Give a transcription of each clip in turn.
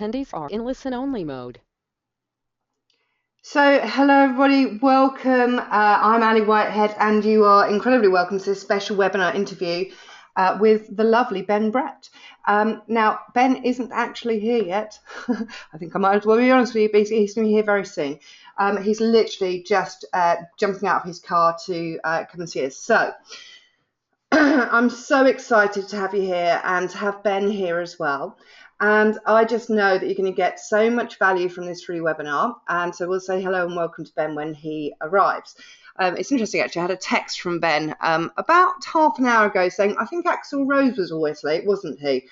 Attendees are in listen-only mode. So, hello everybody, welcome. I'm Ali Whitehead, and you are incredibly welcome to this special webinar interview with the lovely Ben Brett. Now, Ben isn't actually here yet. I think I might as well be honest with you, but he's going to be here very soon. He's literally just jumping out of his car to come and see us. So, I'm so excited to have you here and to have Ben here as well. And I just know that you're going to get so much value from this free webinar. And so we'll say hello and welcome to Ben when he arrives. It's interesting, actually. I had a text from Ben about half an hour ago saying, I think Axel Rose was always late, wasn't he?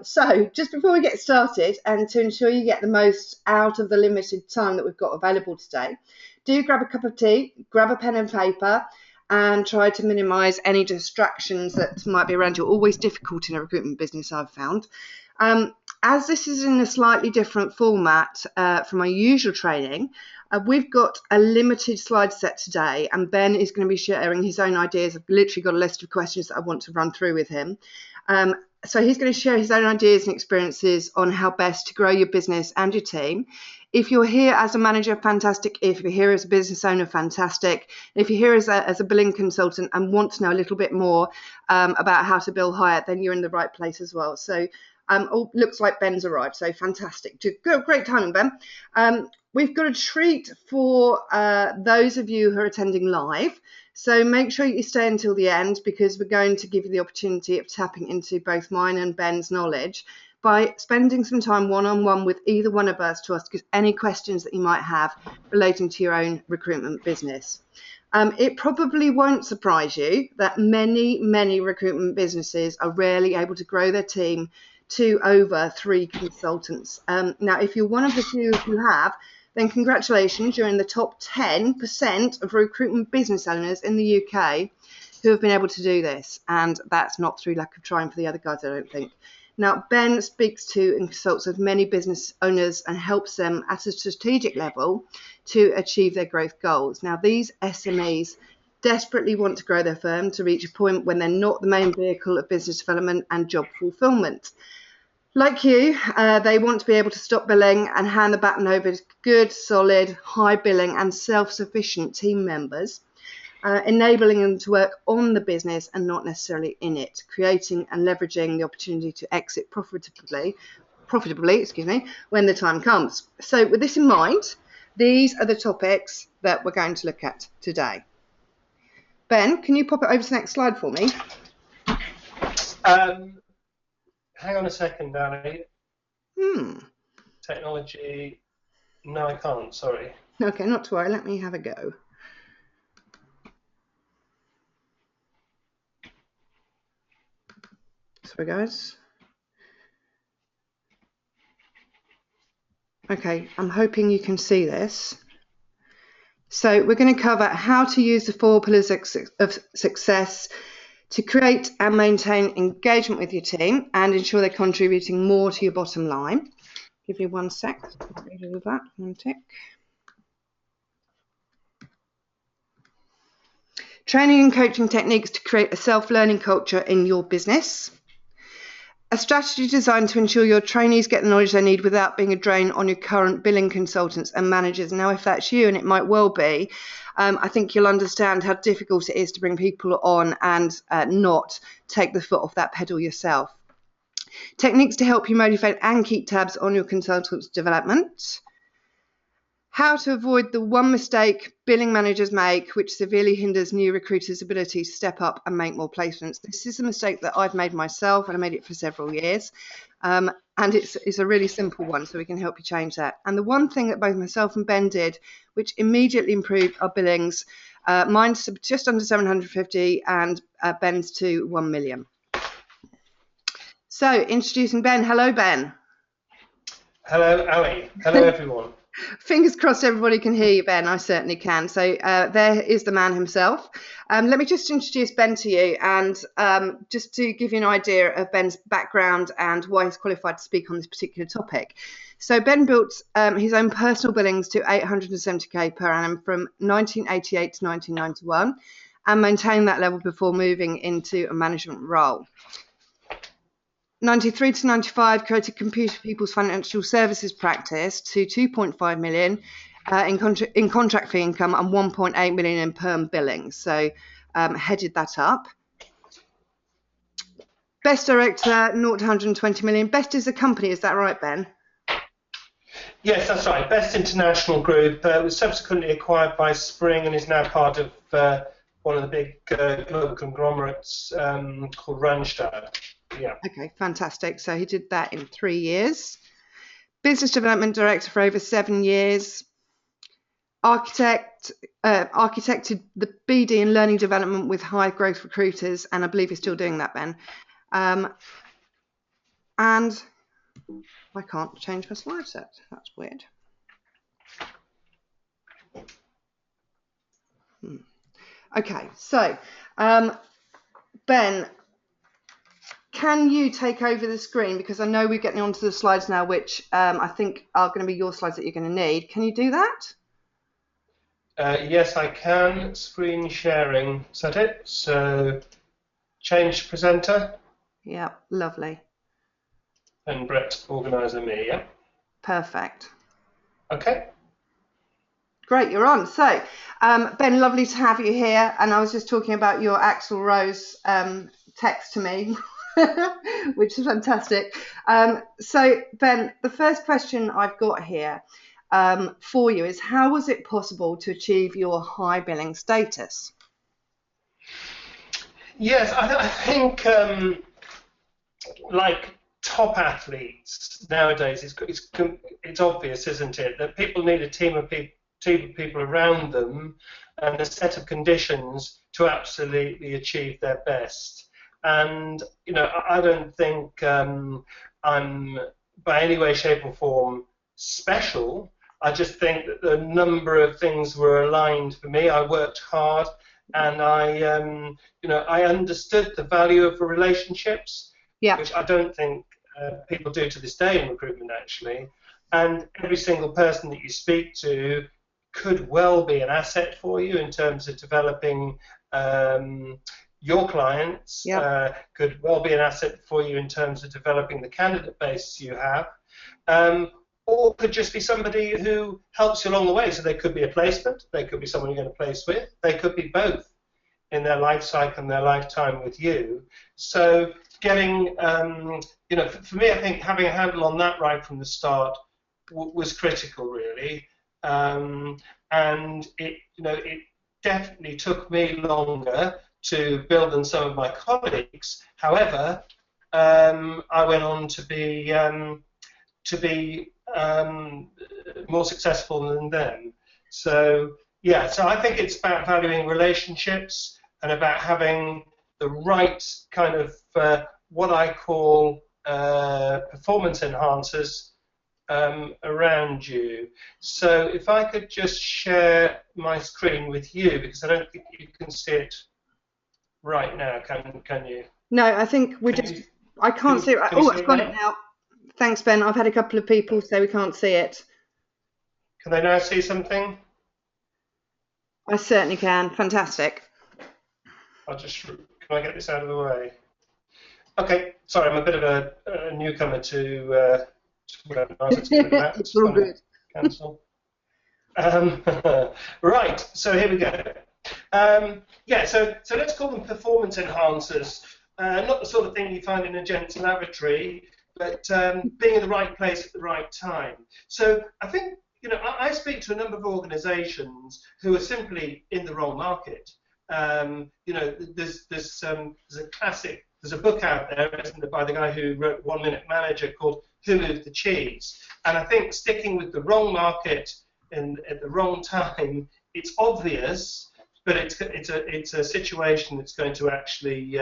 So just before we get started, and to ensure you get the most out of the limited time that we've got available today, do grab a cup of tea, grab a pen and paper, and try to minimise any distractions that might be around you. Always difficult in a recruitment business, I've found. As this is in a slightly different format from our usual training, we've got a limited slide set today, and Ben is going to be sharing his own ideas. I've literally got a list of questions that I want to run through with him. So he's going to share his own ideas and experiences on how best to grow your business and your team. If you're here as a manager, fantastic. If you're here as a business owner, fantastic. If you're here as a billing consultant and want to know a little bit more about how to bill higher, then you're in the right place as well. So looks like Ben's arrived, so fantastic. Great timing, Ben. We've got a treat for those of you who are attending live. So make sure you stay until the end, because we're going to give you the opportunity of tapping into both mine and Ben's knowledge by spending some time one-on-one with either one of us to ask any questions that you might have relating to your own recruitment business. It probably won't surprise you that many recruitment businesses are rarely able to grow their team to over 3 consultants. Now, if you're one of the few who have, then congratulations, you're in the top 10% of recruitment business owners in the UK who have been able to do this. And that's not through lack of trying for the other guys, I don't think. Now, Ben speaks to and consults with many business owners and helps them at a strategic level to achieve their growth goals. Now, these SMEs desperately want to grow their firm to reach a point when they're not the main vehicle of business development and job fulfillment. Like you, they want to be able to stop billing and hand the baton over to good, solid, high billing and self-sufficient team members, enabling them to work on the business and not necessarily in it, creating and leveraging the opportunity to exit profitably, when the time comes. So with this in mind, these are the topics that we're going to look at today. Ben, can you pop it over to the next slide for me? Hang on a second, Ali. Technology. No, I can't. Sorry. Okay, not to worry. Let me have a go. Sorry, guys. Okay, I'm hoping you can see this. So we're going to cover how to use the 4 pillars of success to create and maintain engagement with your team and ensure they're contributing more to your bottom line. Give me 1 sec to get rid of that. 1 tick. Training and coaching techniques to create a self-learning culture in your business. A strategy designed to ensure your trainees get the knowledge they need without being a drain on your current billing consultants and managers. Now, if that's you, and it might well be, I think you'll understand how difficult it is to bring people on and not take the foot off that pedal yourself. Techniques to help you motivate and keep tabs on your consultants' development. How to avoid the one mistake billing managers make, which severely hinders new recruiters' ability to step up and make more placements. This is a mistake that I've made myself, and I made it for several years. And it's a really simple one, so we can help you change that. And the one thing that both myself and Ben did, which immediately improved our billings, mine's to just under 750 and Ben's to 1 million. So introducing Ben. Hello, Ben. Hello, Ali. Hello, everyone. Fingers crossed everybody can hear you, Ben. I certainly can. So there is the man himself. Let me just introduce Ben to you, and just to give you an idea of Ben's background and why he's qualified to speak on this particular topic. So Ben built his own personal billings to 870k per annum from 1988 to 1991 and maintained that level before moving into a management role. 93 to 95 created Computer People's financial services practice to 2.5 million in contract fee income and 1.8 million in perm billing. So headed that up. Best director, 0 to 120 million. Best is a company, is that right, Ben? Yes, that's right. Best International Group was subsequently acquired by Spring and is now part of one of the big global conglomerates called Randstad. Yeah. Okay, fantastic. So he did that in 3 years. Business development director for over 7 years. Architected the BD and learning development with high growth recruiters, and I believe you're still doing that, Ben. And I can't change my slide set. That's weird. Okay, so Ben, can you take over the screen, because I know we're getting onto the slides now, which I think are going to be your slides that you're going to need. Can you do that? Yes, I can. Screen sharing. Is that it? So change presenter. Yeah, lovely. And Brett, organizer me, yeah? Perfect. Okay. Great, you're on. So, Ben, lovely to have you here. And I was just talking about your Axl Rose text to me, which is fantastic. So, Ben, the first question I've got here for you is, how was it possible to achieve your high billing status? Yes, I think like top athletes nowadays, it's obvious, isn't it, that people need a team of people around them and a set of conditions to absolutely achieve their best. And you know, I don't think I'm by any way, shape, or form special. I just think that the number of things were aligned for me. I worked hard, and I understood the value of relationships, which I don't think people do to this day in recruitment, actually. And every single person that you speak to could well be an asset for you in terms of developing your clients, could well be an asset for you in terms of developing the candidate base you have, or could just be somebody who helps you along the way. So they could be a placement, they could be someone you're going to place with, they could be both in their life cycle and their lifetime with you. So getting, for me, I think having a handle on that right from the start was critical, really. And it definitely took me longer to build than some of my colleagues. However, I went on to be more successful than them. So yeah, so I think it's about valuing relationships and about having the right kind of what I call performance enhancers around you. So if I could just share my screen with you, because I don't think you can see it right now, can you? No, I think I can't see it. Oh, I've got it now. Thanks, Ben. I've had a couple of people say we can't see it. Can they now see something? I certainly can. Fantastic. Can I get this out of the way? Okay, sorry, I'm a bit of a newcomer to webinars. It's all good. Cancel. Right, so here we go. So let's call them performance enhancers. Not the sort of thing you find in a gent's lavatory, but being in the right place at the right time. So I think, I speak to a number of organisations who are simply in the wrong market. There's a book out there, isn't there, by the guy who wrote 1 Minute Manager, called Who Moved the Cheese? And I think sticking with the wrong market at the wrong time, it's obvious, but it's a situation that's going to actually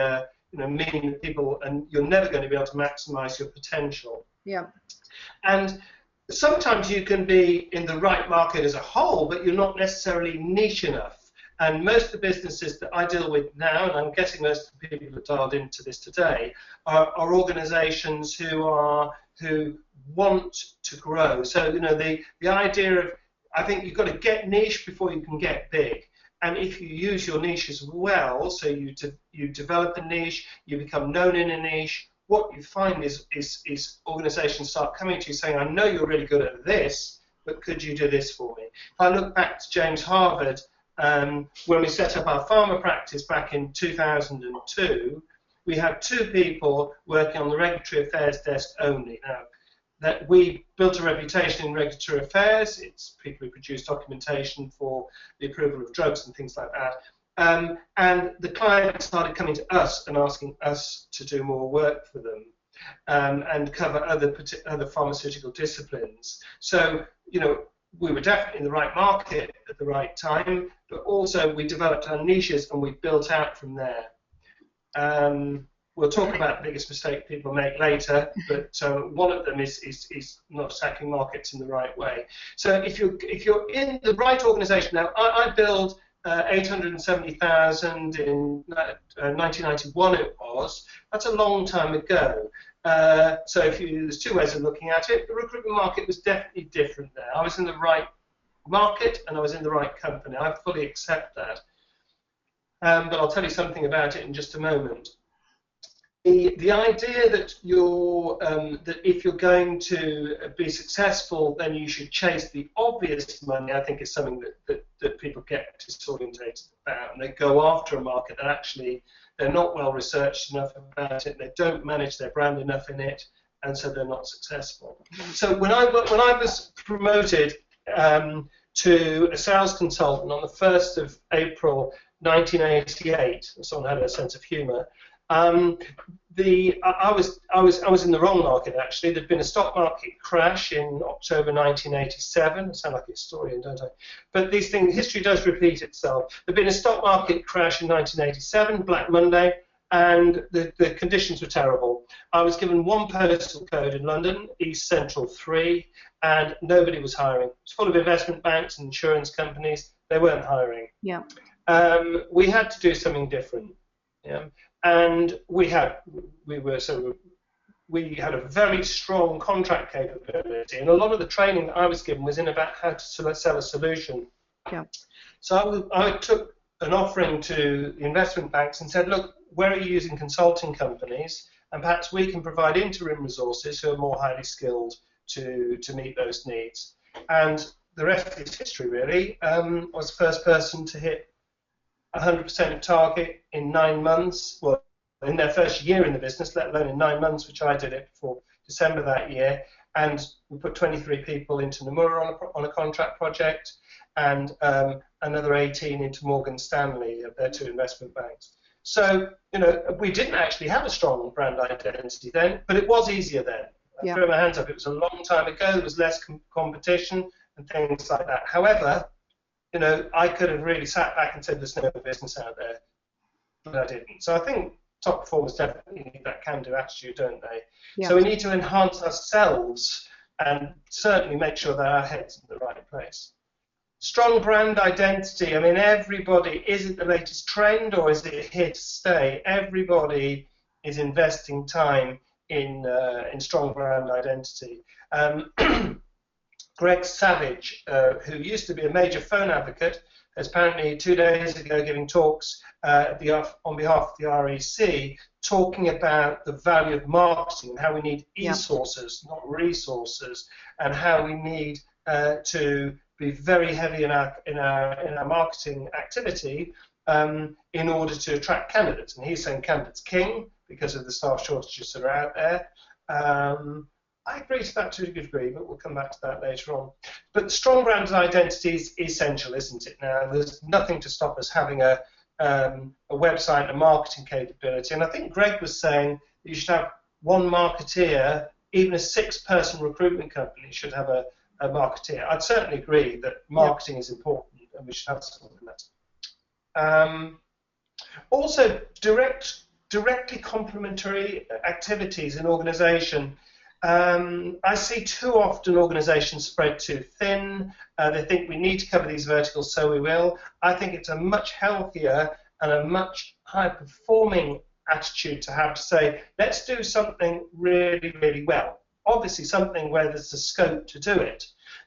mean that people, and you're never going to be able to maximise your potential. Yeah. And sometimes you can be in the right market as a whole, but you're not necessarily niche enough. And most of the businesses that I deal with now, and I'm guessing most of the people who are dialed into this today, are organisations who want to grow. So the idea of, I think you've got to get niche before you can get big. And if you use your niche as well, so you develop a niche, you become known in a niche, what you find is organisations start coming to you saying, I know you're really good at this, but could you do this for me? If I look back to James Harvard, when we set up our pharma practice back in 2002, we had 2 people working on the regulatory affairs desk only. Now, that we built a reputation in regulatory affairs. It's people who produce documentation for the approval of drugs and things like that. And the clients started coming to us and asking us to do more work for them and cover other pharmaceutical disciplines. So, you know, we were definitely in the right market at the right time, but also we developed our niches and we built out from there. We'll talk about the biggest mistake people make later, but one of them is not attacking markets in the right way. So if you're in the right organisation now, I built 870,000 in 1991 it was. That's a long time ago. So there's 2 ways of looking at it. The recruitment market was definitely different there. I was in the right market and I was in the right company. I fully accept that. But I'll tell you something about it in just a moment. The idea that that if you're going to be successful, then you should chase the obvious money, I think is something that people get disorientated about, and they go after a market that actually they're not well researched enough about it, they don't manage their brand enough in it, and so they're not successful. So when I was promoted to a sales consultant on the 1st of April 1988, someone had a sense of humour. I was in the wrong market actually. There'd been a stock market crash in October 1987. I sound like a historian, don't I? But these things, history does repeat itself. There'd been a stock market crash in 1987, Black Monday, and the conditions were terrible. I was given 1 postal code in London, East Central 3, and nobody was hiring. It was full of investment banks and insurance companies. They weren't hiring. Yeah. We had to do something different. Yeah. And we had a very strong contract capability, and a lot of the training that I was given was in about how to sell a solution. Yeah. So I took an offering to the investment banks and said, look, where are you using consulting companies, and perhaps we can provide interim resources who are more highly skilled to meet those needs. And the rest is history, really. I was the first person to hit 100% target in 9 months, well, in their first year in the business, let alone in 9 months, which I did it for December that year. And we put 23 people into Nomura on a contract project, and another 18 into Morgan Stanley, their 2 investment banks. So, you know, we didn't actually have a strong brand identity then, but it was easier then. I throw my hands up. It was a long time ago. There was less competition and things like that. However, you know, I could have really sat back and said there's no business out there, but I didn't. So I think top performers definitely need that can-do attitude, don't they? Yeah. So we need to enhance ourselves and certainly make sure that our head's in the right place. Strong brand identity. I mean, everybody, is it the latest trend or is it here to stay? Everybody is investing time in strong brand identity. Greg Savage, who used to be a major phone advocate, is apparently 2 days ago giving talks on behalf of the REC, talking about the value of marketing and how we need e-sources, not resources, and how we need to be very heavy in our marketing activity in order to attract candidates. And he's saying candidates king because of the staff shortages that are out there. I agree to that to a degree, but we'll come back to that later on. But strong brand identity is essential, isn't it? Now, there's nothing to stop us having a website, a marketing capability. And I think Greg was saying that you should have 1 marketeer, even a 6-person recruitment company should have a marketeer. I'd certainly agree that marketing is important, and we should have something like that. Also, directly complementary activities in organisation. I see too often organisations spread too thin. They think we need to cover these verticals, so we will. I think it's a much healthier and a much higher performing attitude to have to say, let's do something really, really well. Obviously something where there's the scope to do it.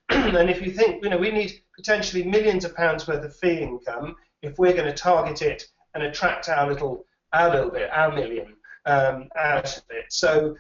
And if you think, you know, we need potentially millions of pounds worth of fee income if we're going to target it and attract our little bit, our million. out of it. So,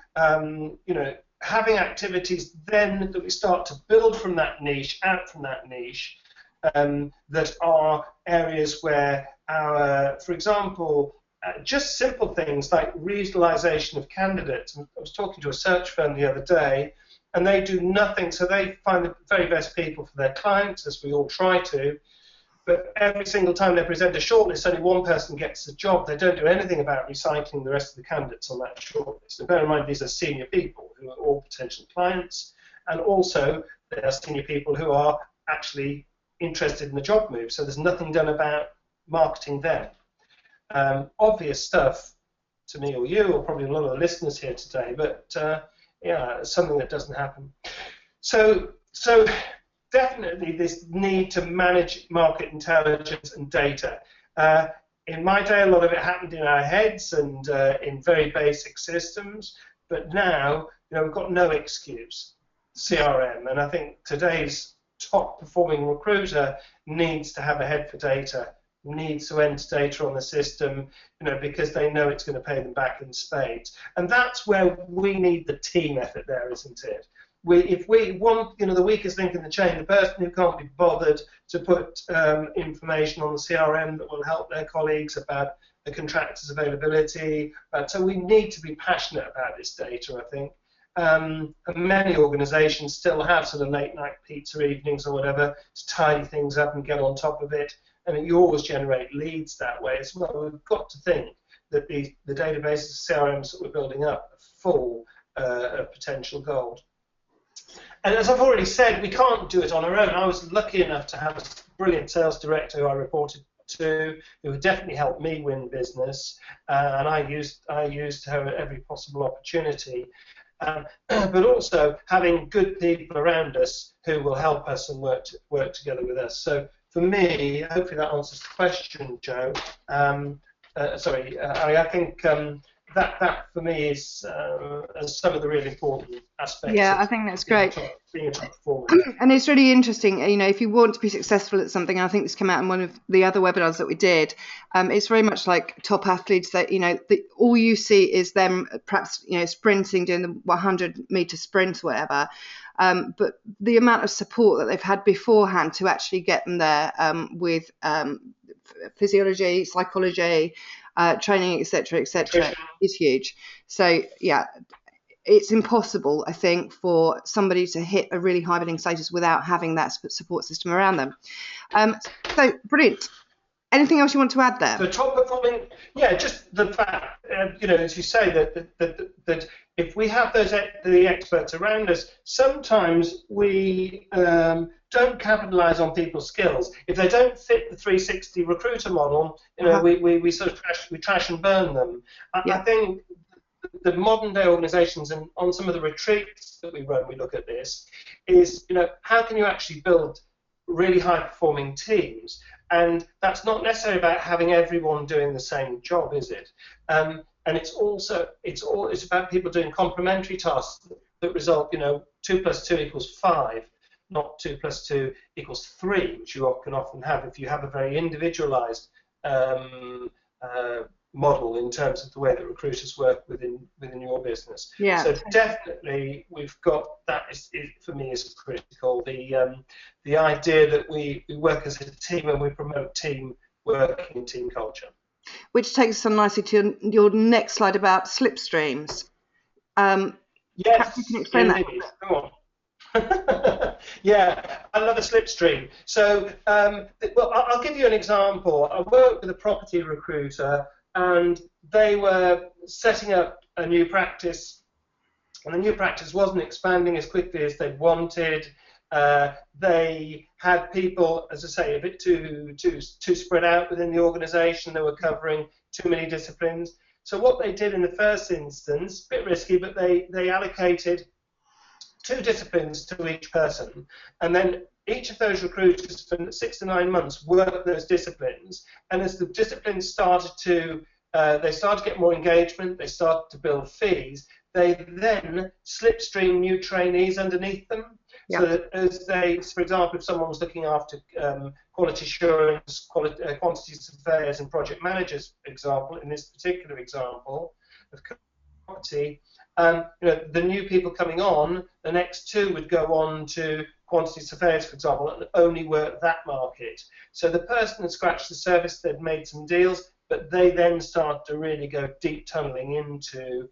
you know, having activities then that we start to build from that niche, out from that niche, that are areas where our, for example, just simple things like reutilization of candidates. I was talking to a search firm the other day, and they do nothing, so they find the very best people for their clients, as we all try to, but every single time they present a shortlist, only one person gets the job. They don't do anything about recycling the rest of the candidates on that shortlist. And bear in mind, these are senior people who are all potential clients, and also they are senior people who are actually interested in the job move, so there's nothing done about marketing them. Obvious stuff to me or you, or probably a lot of the listeners here today, but yeah, something that doesn't happen. So definitely this need to manage market intelligence and data. In my day, a lot of it happened in our heads and in very basic systems, but now, you know, we've got no excuse, CRM, and I think today's top performing recruiter needs to have a head for data, needs to enter data on the system, you know, because they know it's going to pay them back in spades. And that's where we need the team effort there, isn't it? If we want, you know, the weakest link in the chain, the person who can't be bothered to put information on the CRM that will help their colleagues about the contractor's availability. So we need to be passionate about this data, I think. And many organisations still have sort of late night pizza evenings or whatever to tidy things up and get on top of it. And you always generate leads that way as well. We've got to think that the databases, CRMs that we're building up are full of potential gold. And as I've already said, we can't do it on our own. I was lucky enough to have a brilliant sales director who I reported to, who definitely helped me win business, and I used her at every possible opportunity. But also having good people around us who will help us and work together with us. So for me, hopefully that answers the question, Joe. Ali, I think that for me is some of the really important aspects. Yeah, I think that's great. Being a top performer. And it's really interesting, you know, if you want to be successful at something, and I think this came out in one of the other webinars that we did, it's very much like top athletes that, you know, all you see is them perhaps, you know, sprinting, doing the 100-meter sprints, whatever. But the amount of support that they've had beforehand to actually get them there with physiology, psychology, training, etc., is huge. So yeah, it's impossible, I think, for somebody to hit a really high billing status without having that support system around them. So brilliant. Anything else you want to add there? The top performing, yeah, just the fact, you know, as you say, that if we have the experts around us, sometimes we don't capitalize on people's skills. If they don't fit the 360 recruiter model, you know, we sort of trash and burn them. I think the modern day organizations, and on some of the retreats that we run, we look at this, is, you know, how can you actually build really high performing teams? And that's not necessarily about having everyone doing the same job, is it? And it's about people doing complementary tasks that result, you know, 2 + 2 = 5, not 2 + 2 = 3, which you can often have if you have a very individualized model in terms of the way that recruiters work within your business. Yeah. So definitely we've got that for me is critical. The idea that we work as a team and we promote team working, team culture. Which takes us on nicely to your next slide about slipstreams. Yes, you can explain that. Go on. Yeah, another slipstream. So, well, I'll give you an example. I worked with a property recruiter, and they were setting up a new practice, and the new practice wasn't expanding as quickly as they wanted. They had people, as I say, a bit too spread out within the organisation. They were covering too many disciplines. So what they did in the first instance, a bit risky, but they allocated 2 disciplines to each person, and then each of those recruiters for 6 to 9 months worked those disciplines, and as the disciplines started to get more engagement, they started to build fees, they then slipstream new trainees underneath them. Yeah. So that as they, for example, if someone was looking after quality assurance, quantity surveyors and project managers, example, in this particular example, of property, the new people coming on, the next 2 would go on to quantity surveyors, for example, and only work that market. So the person had scratched the surface, they'd made some deals, but they then start to really go deep tunneling into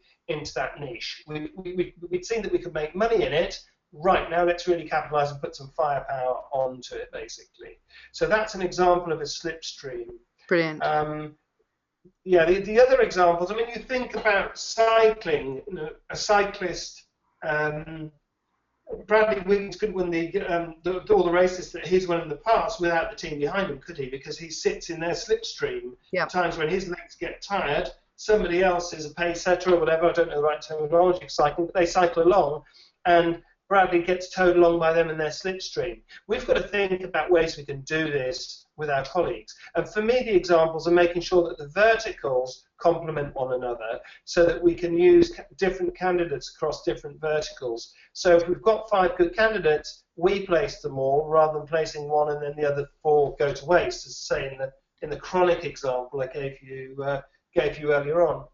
that niche. We'd seen that we could make money in it. Right, now let's really capitalise and put some firepower onto it, basically. So that's an example of a slipstream. Brilliant. Yeah, the other examples, I mean, you think about cycling, a cyclist, Bradley Wiggins couldn't win all the races that he's won in the past without the team behind him, could he? Because he sits in their slipstream. Yep. Times when his legs get tired, somebody else is a pace setter or whatever, I don't know the right terminology for cycling, but they cycle along, and Bradley gets towed along by them in their slipstream. We've got to think about ways we can do this with our colleagues. And for me, the examples are making sure that the verticals complement one another so that we can use different candidates across different verticals. So if we've got 5 good candidates, we place them all rather than placing one and then the other 4 go to waste, as I say in the chronic example I gave you earlier on.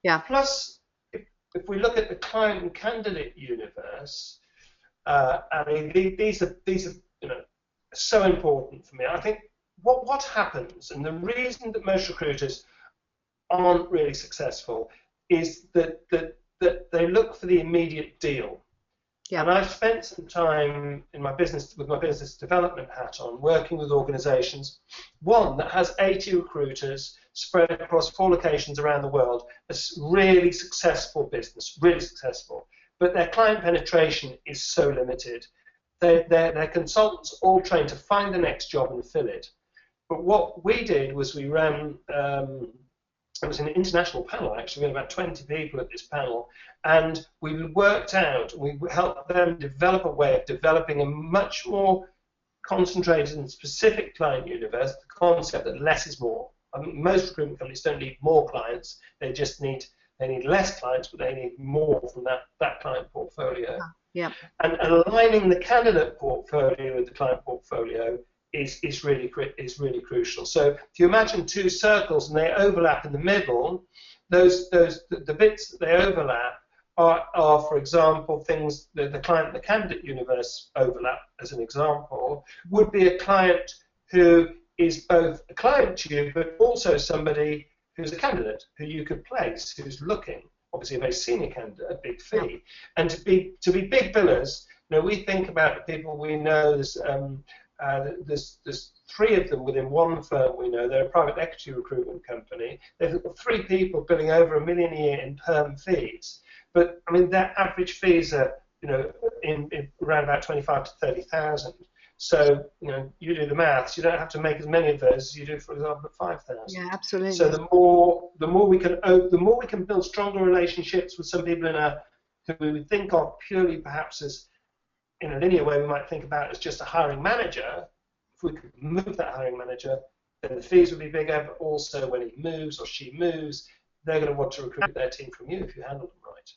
Yeah. Plus, if we look at the client and candidate universe, I mean, these are so important for me. I think what happens, and the reason that most recruiters aren't really successful, is that they look for the immediate deal. Yeah. And I've spent some time in my business with my business development hat on, working with organisations. One that has 80 recruiters spread across 4 locations around the world, a really successful business, really successful. But their client penetration is so limited. Their consultants all trained to find the next job and fill it. But what we did was we ran, it was an international panel actually, we had about 20 people at this panel, and we worked out, we helped them develop a way of developing a much more concentrated and specific client universe, the concept that less is more. I mean, most recruitment companies don't need more clients, they need less clients, but they need more from that client portfolio. Yeah. And aligning the candidate portfolio with the client portfolio is really crucial. So if you imagine 2 circles and they overlap in the middle, the bits that they overlap are, for example, things the client and the candidate universe overlap, as an example, would be a client who is both a client to you, but also somebody who's a candidate who you could place, who's looking, obviously a very senior candidate, a big fee. And to be big billers, we think about the people we know. There's 3 of them within one firm we know. They're a private equity recruitment company. They've got 3 people billing over $1 million a year in perm fees. But I mean, their average fees are in around about 25 to 30,000. So you do the maths. You don't have to make as many of those as you do, for example, at 5,000. Yeah, absolutely. So the more we can build stronger relationships with some people who we would think of purely perhaps as in a linear way we might think about as just a hiring manager. If we could move that hiring manager, then the fees would be bigger. But also when he moves or she moves, they're going to want to recruit their team from you if you handle them right.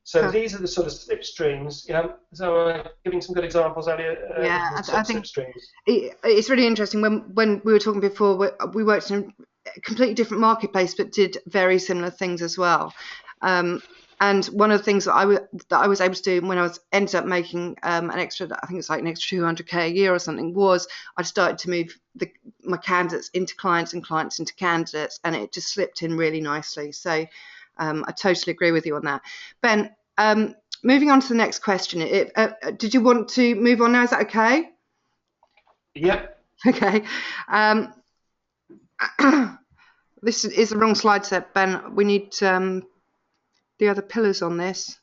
So these are the sort of slipstreams. So I'm giving some good examples earlier. I think it's really interesting. When we were talking before, we worked in a completely different marketplace, but did very similar things as well. And one of the things that I was able to do when I ended up making an extra, I think it's like an extra 200k a year or something, was I started to move my candidates into clients and clients into candidates, and it just slipped in really nicely. So I totally agree with you on that. Ben, moving on to the next question. Did you want to move on now? Is that okay? Yep. Okay. This is the wrong slide set, Ben. We need the other pillars on this.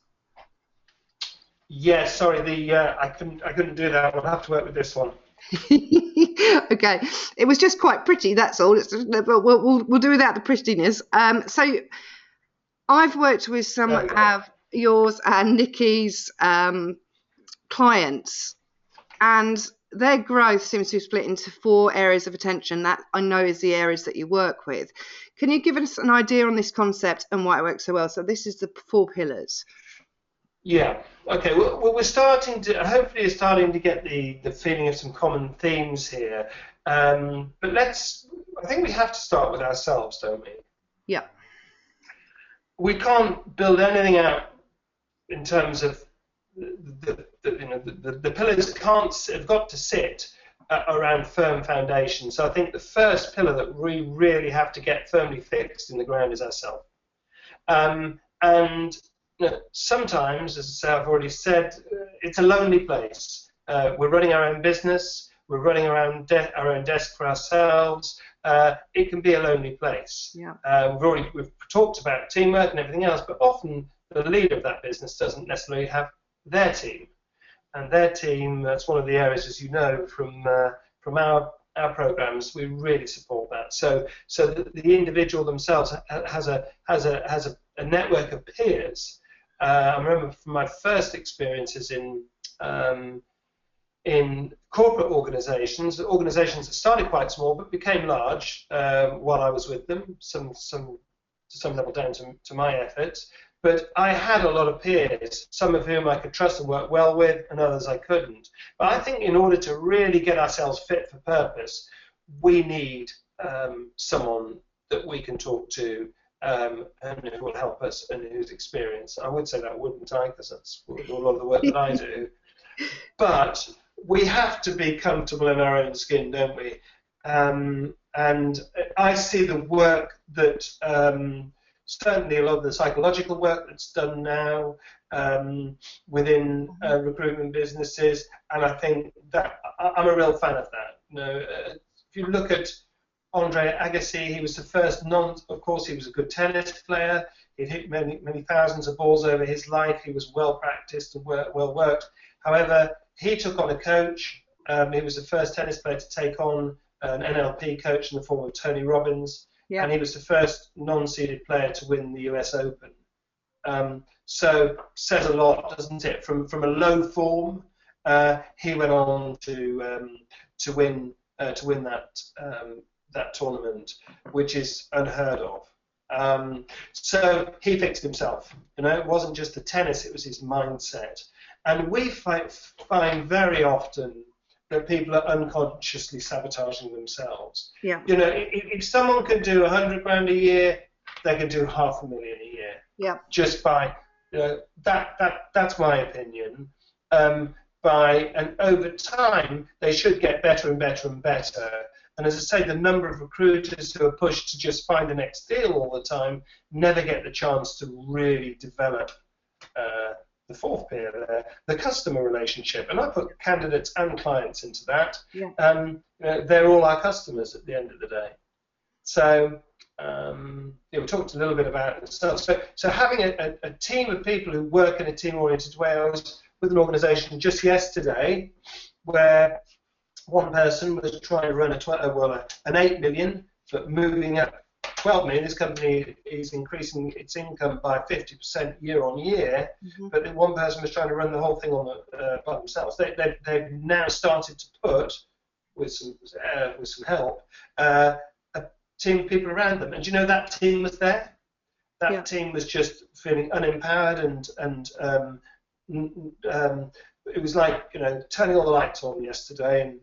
Yeah, sorry. I couldn't do that. We'll have to work with this one. Okay. It was just quite pretty. That's all. We'll do without the prettiness. So I've worked with some of yours and Nikki's clients, and their growth seems to be split into 4 areas of attention that I know is the areas that you work with. Can you give us an idea on this concept and why it works so well? So this is the 4 pillars. Yeah. Okay. Well, we're starting to get the feeling of some common themes here. But I think we have to start with ourselves, don't we? Yeah. we can't build anything out in terms of the pillars have got to sit around firm foundations. So I think the first pillar that we really have to get firmly fixed in the ground is ourselves. And sometimes, as I say, I've already said, it's a lonely place. We're running our own business. We're running our own desk for ourselves. It can be a lonely place. Yeah. We've talked about teamwork and everything else, but often the leader of that business doesn't necessarily have their team. And their team, that's one of the areas, as you know, from our programs, we really support that. So the individual themselves has a network of peers. I remember from my first experiences in corporate organisations that started quite small but became large while I was with them, to some level down to my efforts. But I had a lot of peers, some of whom I could trust and work well with, and others I couldn't. But I think in order to really get ourselves fit for purpose, we need someone that we can talk to and who will help us and who's experienced. I would say that, wouldn't I? Because that's a lot of the work that I do. But we have to be comfortable in our own skin, don't we? And I see the work that certainly a lot of the psychological work that's done now within recruitment businesses, and I think that I'm a real fan of that. If you look at Andre Agassi, he was the first of course he was a good tennis player. He'd hit many thousands of balls over his life. He was well practiced and well worked. However, he took on a coach. He was the first tennis player to take on an NLP coach in the form of Tony Robbins. Yeah. And he was the first non-seeded player to win the US Open. So says a lot, doesn't it? From a low form, he went on to win that tournament, which is unheard of. So he fixed himself. It wasn't just the tennis; it was his mindset. And we find very often that people are unconsciously sabotaging themselves. Yeah. If someone can do 100 grand a year, they can do $500,000 a year. Yeah. Just by that's my opinion. And over time, they should get better and better and better. And as I say, the number of recruiters who are pushed to just find the next deal all the time never get the chance to really develop the fourth pillar there, the customer relationship. And I put candidates and clients into that. Yeah. They're all our customers at the end of the day. So we talked a little bit about it. So having a team of people who work in a team-oriented way. I was with an organisation just yesterday where one person was trying to run an 8 million, but moving up 12 million. This company is increasing its income by 50% year on year, but then one person was trying to run the whole thing by themselves. They've now started to put, with some help, a team of people around them. And do you know that team was there? That team was just feeling unempowered and it was like turning all the lights on yesterday and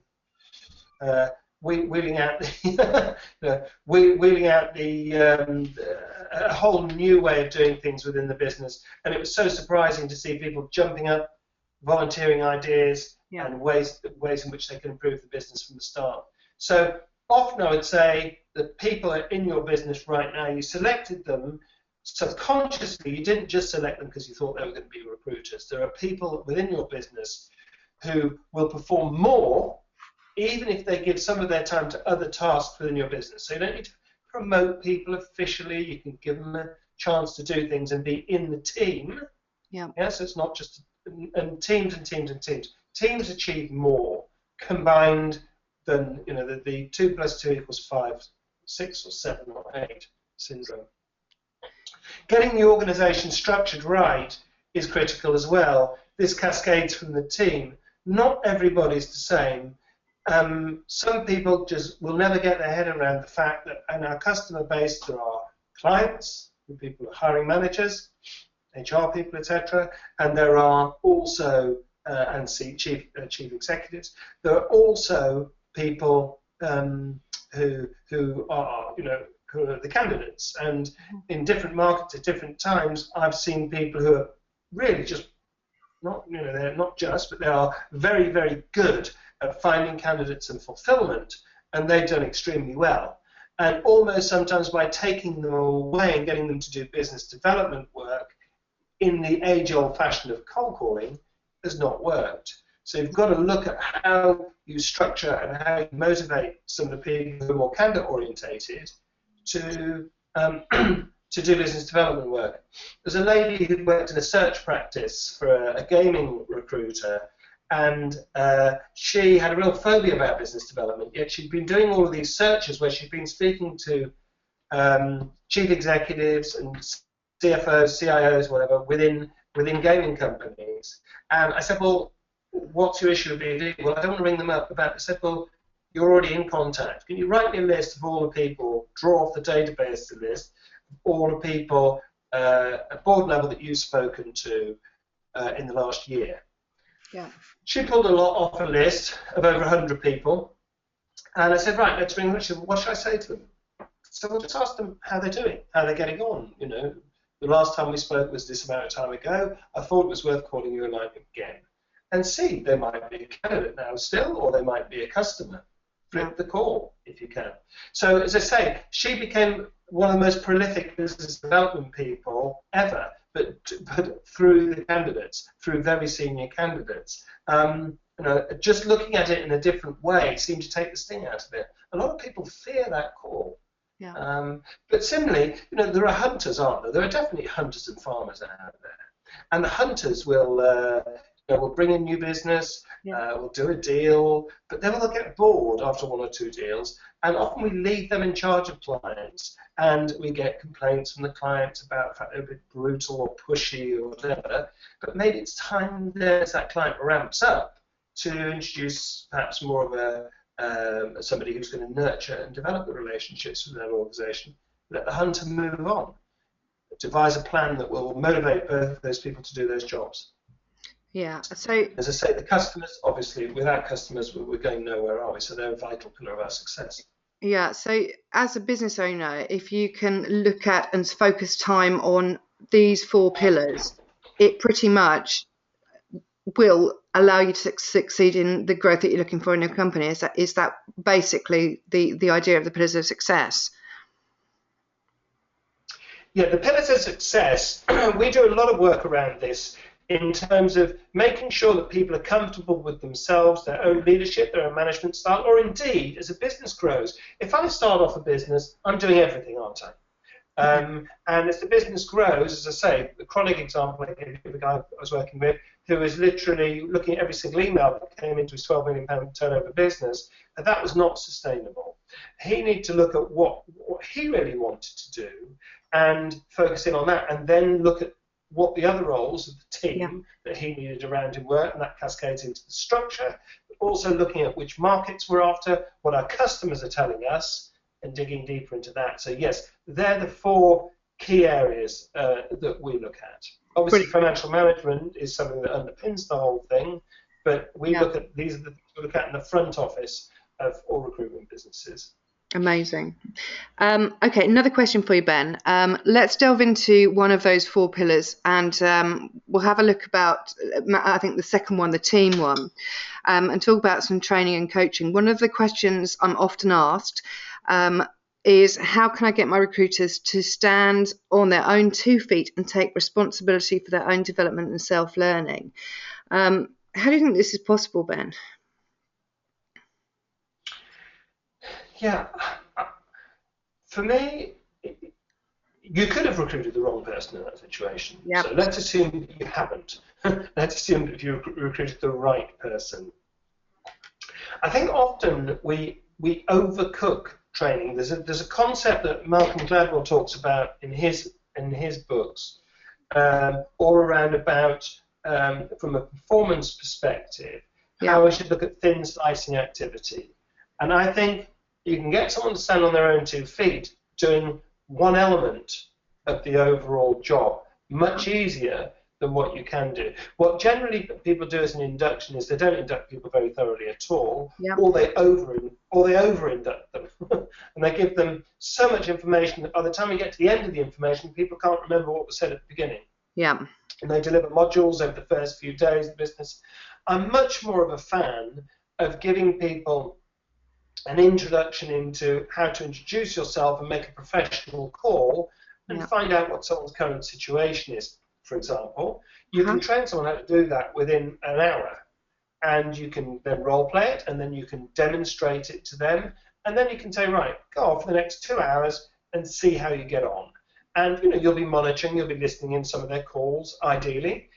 wheeling out a whole new way of doing things within the business, and it was so surprising to see people jumping up, volunteering ideas and ways in which they can improve the business from the start. So often I would say that people are in your business right now. You selected them subconsciously. You didn't just select them because you thought they were going to be recruiters. There are people within your business who will perform more even if they give some of their time to other tasks within your business. So you don't need to promote people officially. You can give them a chance to do things and be in the team. Yeah. So it's not just and teams and teams and teams. Teams achieve more combined than the 2 + 2 = 5, 6 or 7 or 8 syndrome. Getting the organisation structured right is critical as well. This cascades from the team. Not everybody's the same. Some people just will never get their head around the fact that in our customer base there are clients, people are hiring managers, HR people, etc., and there are also chief executives. There are also people who are who are the candidates. And in different markets at different times, I've seen people who are really just not, they're not just, but they are very, very good at finding candidates and fulfillment, and they've done extremely well. And almost sometimes by taking them away and getting them to do business development work in the age-old fashion of cold calling has not worked. So you've got to look at how you structure and how you motivate some of the people who are more candidate-orientated to to do business development work. There's a lady who worked in a search practice for a gaming recruiter, and she had a real phobia about business development, yet she'd been doing all of these searches where she'd been speaking to chief executives and CFOs, CIOs, whatever, within gaming companies. And I said, well, what's your issue with BD? Well, I don't want to ring them up about it. I said, well, you're already in contact. Can you write me a list of all the people, draw off the database the list, all the people at board level that you've spoken to in the last year? Yeah. She pulled a lot off a list of over 100 people, and I said, right, let's ring them. She said, what should I say to them? So we'll just ask them how they're doing, how they're getting on. The last time we spoke was this amount of time ago. I thought it was worth calling you a line again. And see, they might be a candidate now still, or they might be a customer. Flip the call if you can. So as I say, she became one of the most prolific business development people ever, but through the candidates, through very senior candidates. Just looking at it in a different way seemed to take the sting out of it. A lot of people fear that call. Yeah. But similarly, there are hunters, aren't there? There are definitely hunters and farmers out there, and the hunters will bring in new business, we'll do a deal, but then they'll get bored after one or two deals, and often we leave them in charge of clients, and we get complaints from the clients about the fact they're a bit brutal or pushy or whatever, but maybe it's time as that client ramps up to introduce perhaps more of somebody who's going to nurture and develop the relationships with their organisation, let the hunter move on, devise a plan that will motivate both of those people to do those jobs. Yeah. So, as I say, the customers, obviously, without customers, we're going nowhere, are we? So they're a vital pillar of our success. Yeah. So, as a business owner, if you can look at and focus time on these 4 pillars, it pretty much will allow you to succeed in the growth that you're looking for in your company. Is that basically the idea of the pillars of success? Yeah, the pillars of success, we do a lot of work around this in terms of making sure that people are comfortable with themselves, their own leadership, their own management style, or indeed, as a business grows. If I start off a business, I'm doing everything, aren't I? And as the business grows, as I say, the chronic example of the guy I was working with, who was literally looking at every single email that came into his £12 million turnover business, and that was not sustainable. He needed to look at what he really wanted to do and focus in on that, and then look at what the other roles of the team that he needed around him were, and that cascades into the structure, but also looking at which markets we're after, what our customers are telling us, and digging deeper into that. So yes, they're the 4 key areas that we look at. Obviously, financial management is something that underpins the whole thing, but we look at these are the things we look at in the front office of all recruitment businesses. Amazing. Okay, another question for you, Ben. Let's delve into one of those 4 pillars, and we'll have a look about, I think, the second one, the team one, and talk about some training and coaching. One of the questions I'm often asked is, how can I get my recruiters to stand on their own 2 feet and take responsibility for their own development and self-learning? How do you think this is possible, Ben? Yeah, for me, you could have recruited the wrong person in that situation. Yep. So let's assume that you haven't. Let's assume that you recruited the right person. I think often we overcook training. There's a concept that Malcolm Gladwell talks about in his books, all around about from a performance perspective, how we should look at thin slicing activity. And I think you can get someone to stand on their own 2 feet doing one element of the overall job much easier than what you can do. What generally people do as an induction is they don't induct people very thoroughly at all, Yeah. or they over induct them, and they give them so much information that by the time we get to the end of the information, people can't remember what was said at the beginning. Yeah. And they deliver modules over the first few days of the business. I'm much more of a fan of giving people an introduction into how to introduce yourself and make a professional call and find out what someone's current situation is. For example, you can train someone how to do that within an hour, and you can then role play it, and then you can demonstrate it to them, and then you can say, right, go off for the next 2 hours and see how you get on. And you'll be monitoring, you'll be listening in some of their calls, ideally,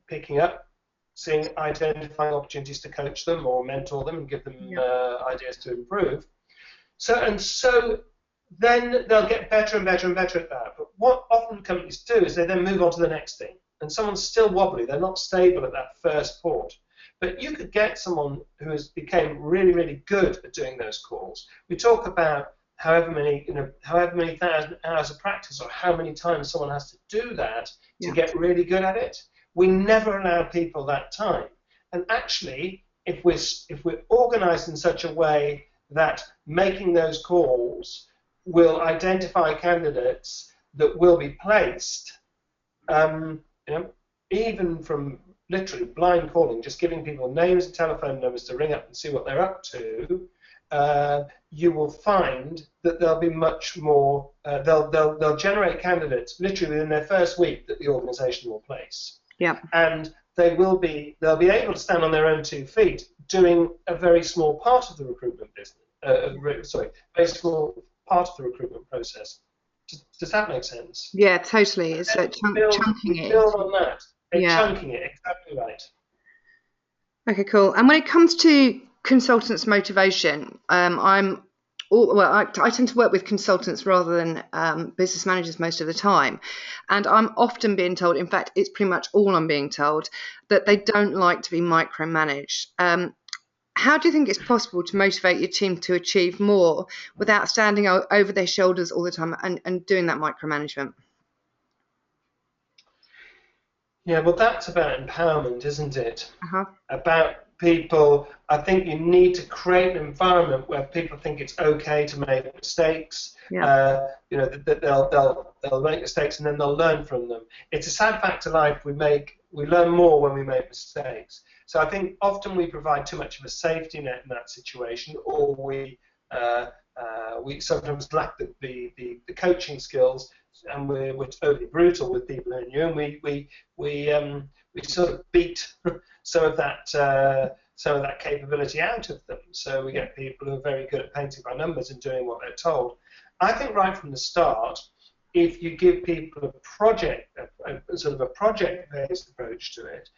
picking up, seeing, identifying opportunities to coach them or mentor them and give them ideas to improve. So then they'll get better and better and better at that. But what often companies do is they then move on to the next thing. And someone's still wobbly, they're not stable at that first port. But you could get someone who has became really, really good at doing those calls. We talk about however many thousand hours of practice, or how many times someone has to do that to get really good at it. We never allow people that time. And actually, if we're organized in such a way that making those calls will identify candidates that will be placed, even from literally blind calling, just giving people names and telephone numbers to ring up and see what they're up to, you will find that there'll be much more. They'll generate candidates literally within their first week that the organisation will place. Yeah. And they'll be able to stand on their own 2 feet, doing a very small part of the recruitment business. Very small part of the recruitment process. Does that make sense? Yeah, totally. It's like chunking it. Build on that. Chunking it, exactly right. Okay, cool. And when it comes to consultants' motivation, I tend to work with consultants rather than business managers most of the time, and I'm often being told, in fact, it's pretty much all I'm being told, that they don't like to be micromanaged. How do you think it's possible to motivate your team to achieve more without standing over their shoulders all the time and doing that micromanagement? Yeah, well, that's about empowerment, isn't it? About people. I think you need to create an environment where people think it's okay to make mistakes. That they'll make mistakes and then they'll learn from them. It's a sad fact of life. We learn more when we make mistakes. So I think often we provide too much of a safety net in that situation, or we sometimes lack the coaching skills, and we're totally brutal with people who are new, and we sort of beat some of that capability out of them. So we get people who are very good at painting by numbers and doing what they're told. I think right from the start, if you give people a project-based approach to it,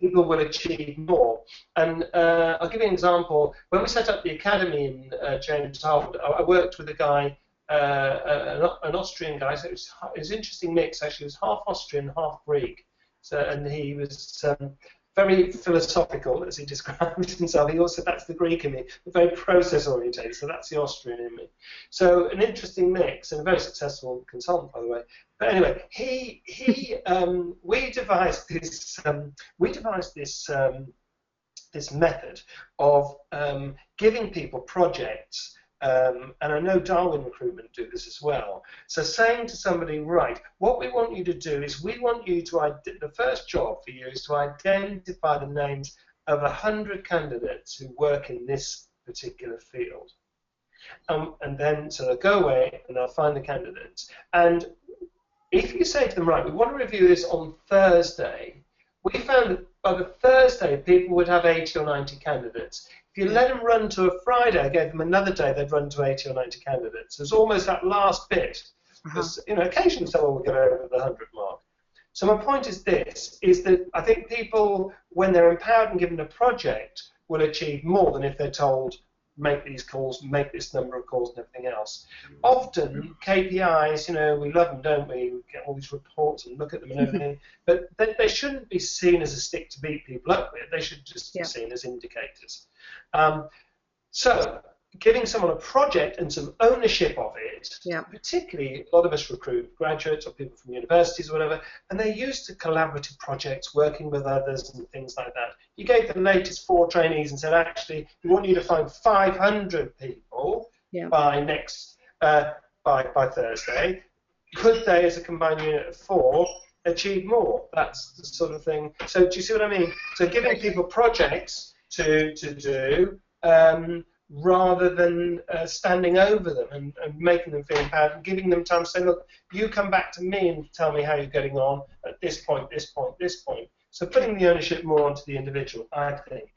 people will achieve more. And I'll give you an example. When we set up the academy in James Harwood, I worked with a guy, an Austrian guy. So it was an interesting mix, actually. He was half Austrian, half Greek. And he was very philosophical, as he described himself. He also, that's the Greek in me, but very process-orientated, so that's the Austrian in me. So an interesting mix, and a very successful consultant, by the way. But anyway, we devised this method of giving people projects. And I know Darwin Recruitment do this as well. So saying to somebody, right, what we want you to do is we want you to, the first job for you is to identify the names of 100 candidates who work in this particular field. And then, so they'll go away and they'll find the candidates. And if you say to them, right, we want to review this on Thursday, we found that by the Thursday, people would have 80 or 90 candidates. If you let them run to a Friday, gave them another day, they'd run to 80 or 90 candidates. There's almost that last bit. Because, occasionally someone will get over the 100 mark. So my point is this, is that I think people, when they're empowered and given a project, will achieve more than if they're told, make these calls, make this number of calls and everything else. Often, KPIs, we love them, don't we? We get all these reports and look at them and everything. But they shouldn't be seen as a stick to beat people up with. They should just be seen as indicators. So giving someone a project and some ownership of it, Yeah. particularly a lot of us recruit graduates or people from universities or whatever, and they're used to collaborative projects, working with others and things like that. You gave the latest 4 trainees and said, actually, we want you to find 500 people Yeah. by by Thursday. Could they, as a combined unit of 4, achieve more? That's the sort of thing. So do you see what I mean? So giving people projects to do, rather than standing over them and making them feel empowered and giving them time to say, look, you come back to me and tell me how you're getting on at this point, this point, this point. So putting the ownership more onto the individual, I think.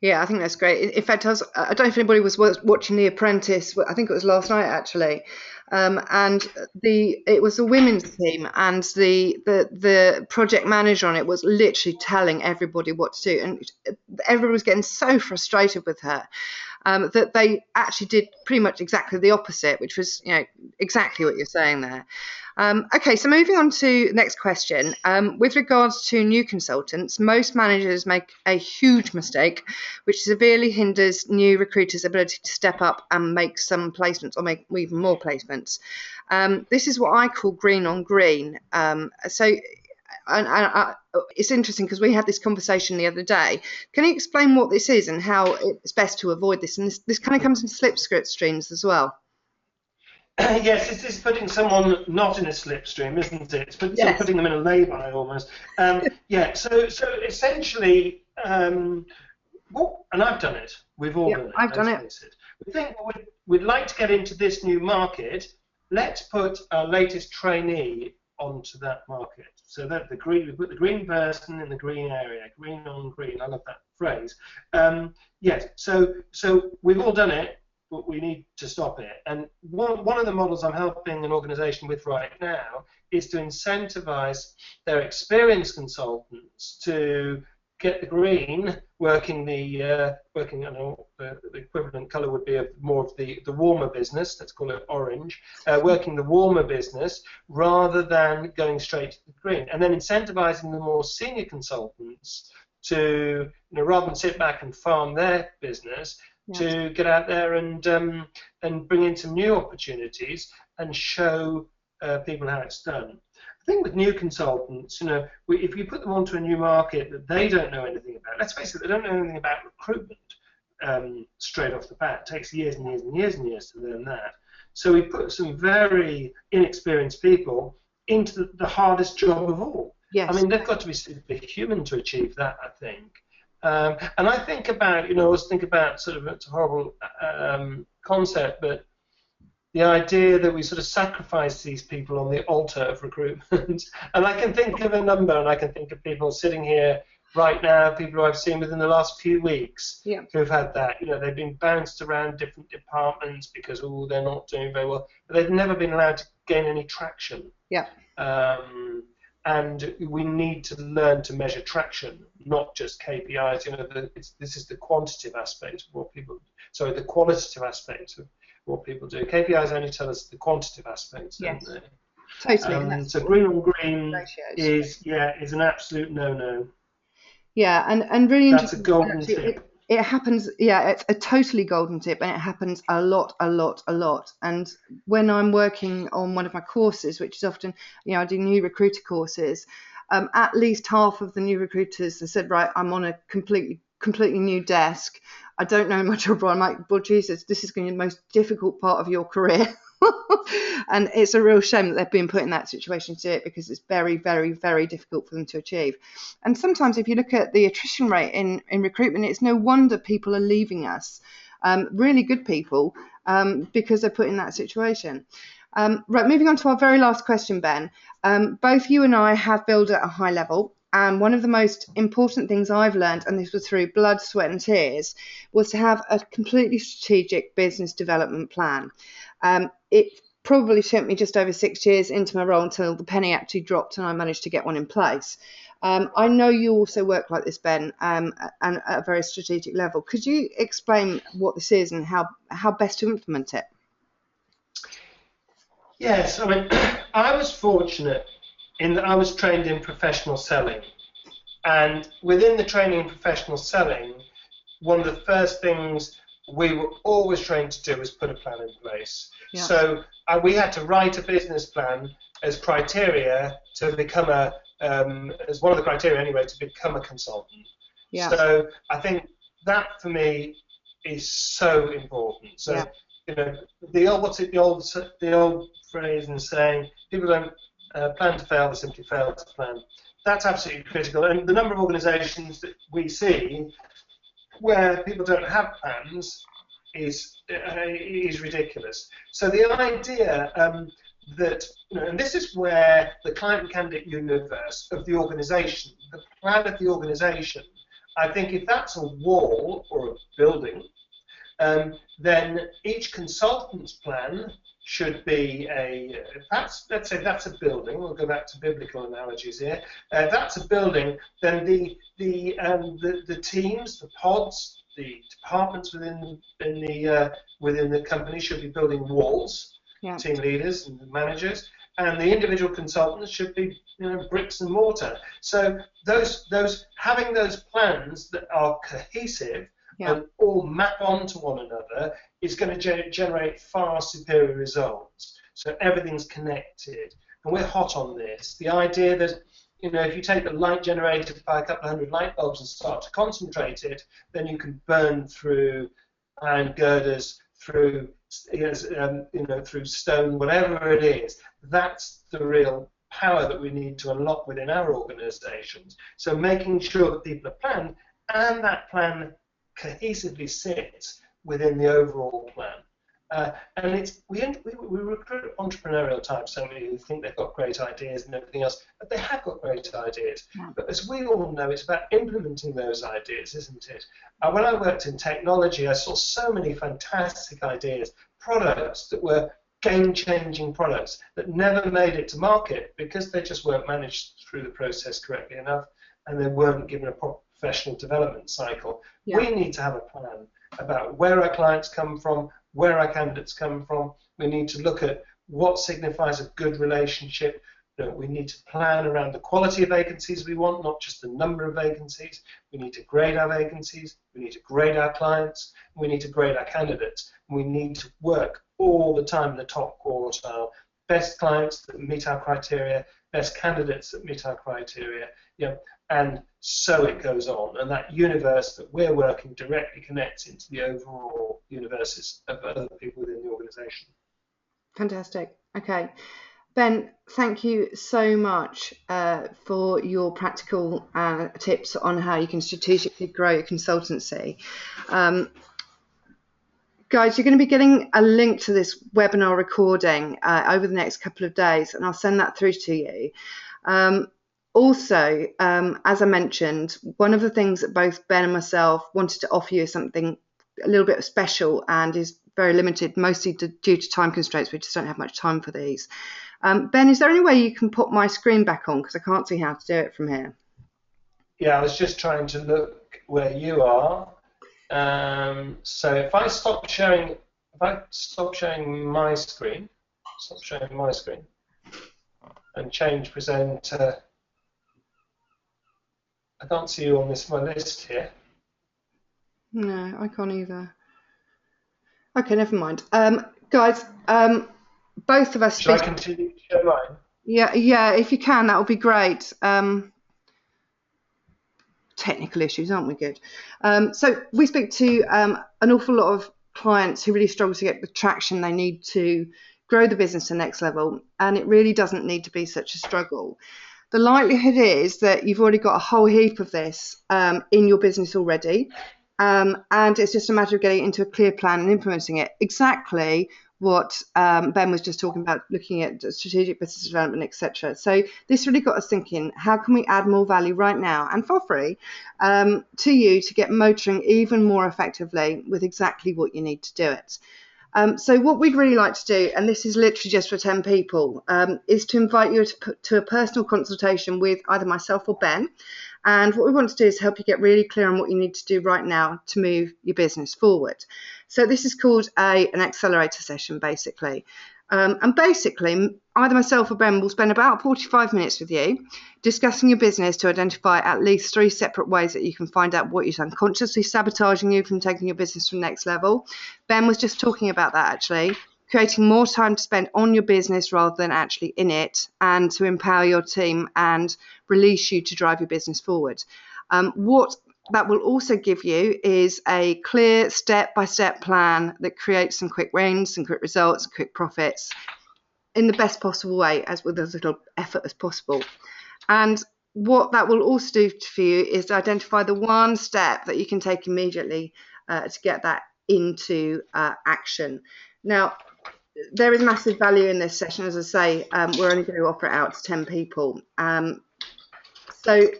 Yeah, I think that's great. In fact, I don't know if anybody was watching The Apprentice. I think it was last night actually, and it was the women's team, and the project manager on it was literally telling everybody what to do, and everybody was getting so frustrated with her. That they actually did pretty much exactly the opposite, which was, exactly what you're saying there. Okay, so moving on to the next question. With regards to new consultants, most managers make a huge mistake, which severely hinders new recruiters' ability to step up and make some placements or make even more placements. This is what I call green on green. It's interesting because we had this conversation the other day. Can you explain what this is and how it's best to avoid this? And this kind of comes in slipstreams as well. Yes, it is putting someone not in a slipstream, isn't it? It's putting them in a lay-by almost. So essentially, and I've done it. We've all done it. I've done it. We think we'd like to get into this new market. Let's put our latest trainee onto that market. So that we put the green person in the green area, green on green. I love that phrase. Yes. So we've all done it, but we need to stop it. And one of the models I'm helping an organisation with right now is to incentivize their experienced consultants to get the green working. The equivalent colour would be more of the warmer business. Let's call it orange. Working the warmer business rather than going straight to the green, and then incentivizing the more senior consultants to, rather than sit back and farm their business, to get out there and bring in some new opportunities and show people how it's done. I think with new consultants, if you put them onto a new market that they don't know anything about, let's face it, they don't know anything about recruitment straight off the bat. It takes years and years and years and years to learn that. So we put some very inexperienced people into the hardest job of all. Yes. I mean, they've got to be superhuman to achieve that, I think. And I think about, I always think about sort of, it's a horrible concept, but the idea that we sort of sacrifice these people on the altar of recruitment. And I can think of a number, and I can think of people sitting here right now, people who I've seen within the last few weeks who've had that. They've been bounced around different departments because, they're not doing very well, but they've never been allowed to gain any traction. Yeah. And we need to learn to measure traction, not just KPIs. This is the quantitative aspect of what people. Sorry, the qualitative aspect of what people do. KPIs only tell us the quantitative aspects, don't they? Totally. So green on green is an absolute no-no. Yeah, and really that's a golden tip. It happens, it's a totally golden tip, and it happens a lot. And when I'm working on one of my courses, which is often, I do new recruiter courses, at least half of the new recruiters have said, right, I'm on a completely new desk. I don't know my job. I'm like, well, Jesus, this is going to be the most difficult part of your career. And it's a real shame that they've been put in that situation to do it, because it's very, very, very difficult for them to achieve. And sometimes if you look at the attrition rate in recruitment, it's no wonder people are leaving us, really good people, because they're put in that situation. Right, moving on to our very last question, Ben. Both you and I have built at a high level. And one of the most important things I've learned, and this was through blood, sweat and tears, was to have a completely strategic business development plan. It probably took me just over 6 years into my role until the penny actually dropped and I managed to get one in place. I know you also work like this, Ben, and at a very strategic level. Could you explain what this is and how best to implement it? Yes, I mean, I was fortunate in that I was trained in professional selling, and within the training in professional selling, one of the first things we were always trained to do was put a plan in place. Yeah. So we had to write a business plan as criteria to become as one of the criteria anyway, to become a consultant. Yeah. So I think that for me is so important. So Yeah. you know, the old phrase and saying, people don't plan to fail, they simply fail to plan. That's absolutely critical. And the number of organisations that we see where people don't have plans is ridiculous. So the idea that, and this is where the client and candidate universe of the organisation, the plan of the organisation, I think if that's a wall or a building, then each consultant's plan should be let's say that's a building. We'll go back to biblical analogies here. That's a building. Then the teams, the pods, the departments within the company should be building walls. Yeah. Team leaders and managers, and the individual consultants should be bricks and mortar. So having those plans that are cohesive. Yeah. And all map onto one another is going to generate far superior results. So everything's connected, and we're hot on this. The idea that if you take the light generated by a couple of hundred light bulbs and start to concentrate it, then you can burn through iron girders, through through stone, whatever it is. That's the real power that we need to unlock within our organisations. So making sure that people are planned, and that plan cohesively sits within the overall plan. And we recruit entrepreneurial types, somebody who think they've got great ideas and everything else, but they have got great ideas. Yeah. But as we all know, it's about implementing those ideas, isn't it? When I worked in technology, I saw so many fantastic ideas, products that were game-changing products that never made it to market because they just weren't managed through the process correctly enough, and they weren't given a proper professional development cycle. Yeah. We need to have a plan about where our clients come from, where our candidates come from. We need to look at what signifies a good relationship. We need to plan around the quality of vacancies we want, not just the number of vacancies. We need to grade our vacancies. We need to grade our clients. We need to grade our candidates. We need to work all the time in the top quartile. Best clients that meet our criteria, best candidates that meet our criteria. And so it goes on, and that universe that we're working directly connects into the overall universes of other people within the organisation. Fantastic. Okay. Ben, thank you so much for your practical tips on how you can strategically grow your consultancy. Guys, you're going to be getting a link to this webinar recording over the next couple of days, and I'll send that through to you. Also, as I mentioned, one of the things that both Ben and myself wanted to offer you is something a little bit special and is very limited, mostly due to time constraints. We just don't have much time for these. Ben, is there any way you can put my screen back on, because I can't see how to do it from here? Yeah, I was just trying to look where you are. So if I stop sharing my screen, and change presenter. I can't see you on my list here. No, I can't either. Okay, never mind. Guys, both of us. Should I continue to share mine? Yeah, if you can, that would be great. Technical issues, aren't we? Good. So we speak to an awful lot of clients who really struggle to get the traction they need to grow the business to the next level, and it really doesn't need to be such a struggle. The likelihood is that you've already got a whole heap of this in your business already, and it's just a matter of getting it into a clear plan and implementing it. Exactly what Ben was just talking about, looking at strategic business development, etc. So this really got us thinking, how can we add more value right now and for free to you to get motoring even more effectively with exactly what you need to do it. So what we'd really like to do, and this is literally just for 10 people, is to invite you to a personal consultation with either myself or Ben. And what we want to do is help you get really clear on what you need to do right now to move your business forward. So this is called an accelerator session, basically. And basically, either myself or Ben will spend about 45 minutes with you discussing your business to identify at least 3 separate ways that you can find out what is unconsciously sabotaging you from taking your business to the next level. Ben was just talking about that, actually, creating more time to spend on your business rather than actually in it, and to empower your team and release you to drive your business forward. What that will also give you is a clear step-by-step plan that creates some quick wins, some quick results, quick profits in the best possible way, as with as little effort as possible. And what that will also do for you is identify the one step that you can take immediately to get that into action. Now, there is massive value in this session. As I say, we're only going to offer it out to 10 people. So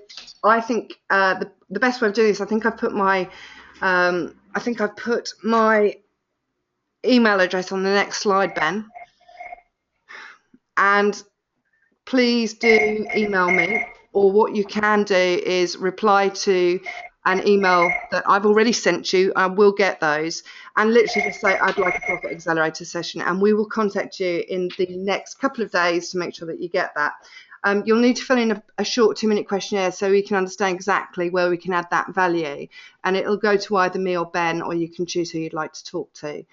I think the best way of doing this, I think I've put my email address on the next slide, Ben. And please do email me, or what you can do is reply to an email that I've already sent you. I will get those, and literally just say, I'd like a Profit Accelerator session, and we will contact you in the next couple of days to make sure that you get that. You'll need to fill in a short 2-minute questionnaire so we can understand exactly where we can add that value, and it'll go to either me or Ben, or you can choose who you'd like to talk to.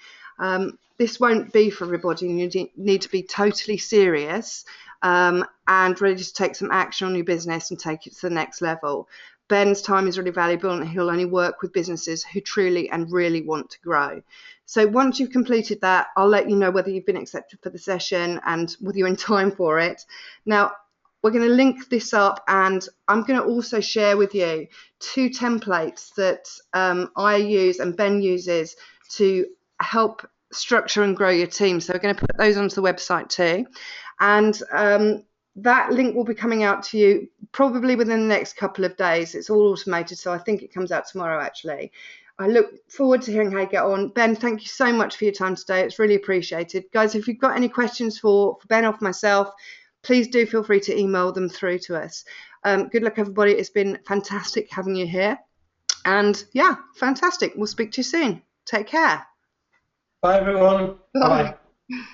This won't be for everybody. You need to be totally serious and ready to take some action on your business and take it to the next level. Ben's time is really valuable, and he'll only work with businesses who truly and really want to grow. So once you've completed that, I'll let you know whether you've been accepted for the session and whether you're in time for it. Now, we're going to link this up, and I'm going to also share with you 2 templates that I use and Ben uses to help structure and grow your team. So we're going to put those onto the website too. And that link will be coming out to you probably within the next couple of days. It's all automated, so I think it comes out tomorrow, actually. I look forward to hearing how you get on. Ben, thank you so much for your time today. It's really appreciated. Guys, if you've got any questions for Ben or for myself, please do feel free to email them through to us. Good luck, everybody. It's been fantastic having you here. And yeah, fantastic. We'll speak to you soon. Take care. Bye, everyone. Bye. Bye.